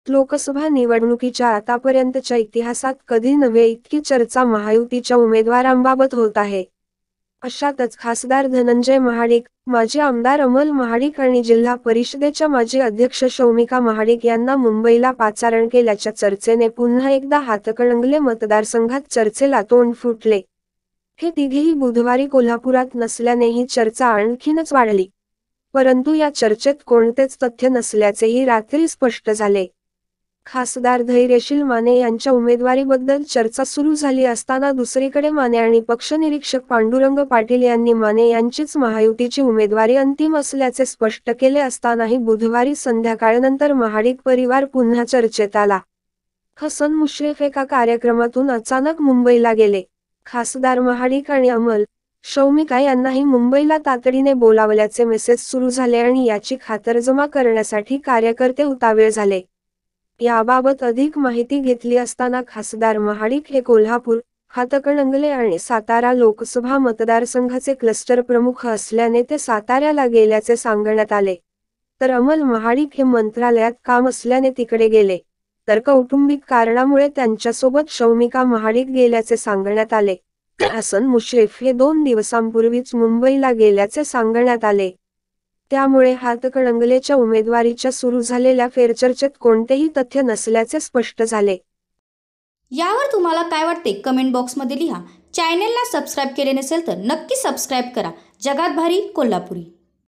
लोकसभा निवडणुकीच्या आतापर्यंतच्या इतिहासात कधी नव्हे इतकी चर्चा महायुतीच्या उमेदवारांबाबत होत आहे. अशातच खासदार धनंजय महाडिक, माजी आमदार अमल महाडिक आणि जिल्हा परिषदेच्या माजी अध्यक्ष शौमिका महाडिक यांना मुंबईला पाचारण केल्याच्या चर्चेने पुन्हा एकदा हातकणंगले मतदारसंघात चर्चेला तोंड फुटले. हे तिघेही बुधवारी कोल्हापुरात नसल्याने ही चर्चा आणखीनच वाढली. परंतु या चर्चेत कोणतेच तथ्य नसल्याचेही रात्री स्पष्ट झाले. खासदार धैर्यशील माने यांच्या उमेदवारीबद्दल चर्चा सुरू झाली असताना दुसरीकडे माने आणि पक्षनिरीक्षक पांडुरंग पाटील यांनी माने यांचीच महायुतीची उमेदवारी अंतिम असल्याचे स्पष्ट केले असतानाही बुधवारी संध्याकाळनंतर महाडिक परिवार पुन्हा चर्चेत आला. हसन मुश्रीफ एका कार्यक्रमातून अचानक मुंबईला गेले. खासदार महाडिक आणि अमल, शौमिका यांनाही मुंबईला तातडीने बोलावल्याचे मेसेज सुरू झाले आणि याची खातरजमा करण्यासाठी कार्यकर्ते उतावीळ झाले. याबाबत अधिक माहिती घेतली असताना खासदार महाडिक हे कोल्हापूर, हातकणंगले आणि सातारा लोकसभा मतदारसंघाचे क्लस्टर प्रमुख असल्याने ते साताऱ्याला गेल्याचे सांगण्यात आले. तर अमल महाडिक हे मंत्रालयात काम असल्याने तिकडे गेले. तर कौटुंबिक कारणामुळे त्यांच्यासोबत शौमिका महाडिक गेल्याचे सांगण्यात आले. हसन मुश्रीफ हे 2 दिवसांपूर्वीच मुंबईला गेल्याचे सांगण्यात आले. त्यामुळे हातकणंगलेच्या उमेदवारीच्या सुरू झालेल्या फेरचर्चेत कोणतेही तथ्य नसल्याचे स्पष्ट झाले. यावर तुम्हाला काय वाटते कमेंट बॉक्समध्ये लिहा. चॅनलला सबस्क्राईब केले नसेल तर नक्की सबस्क्राईब करा. जगात भारी कोल्हापुरी.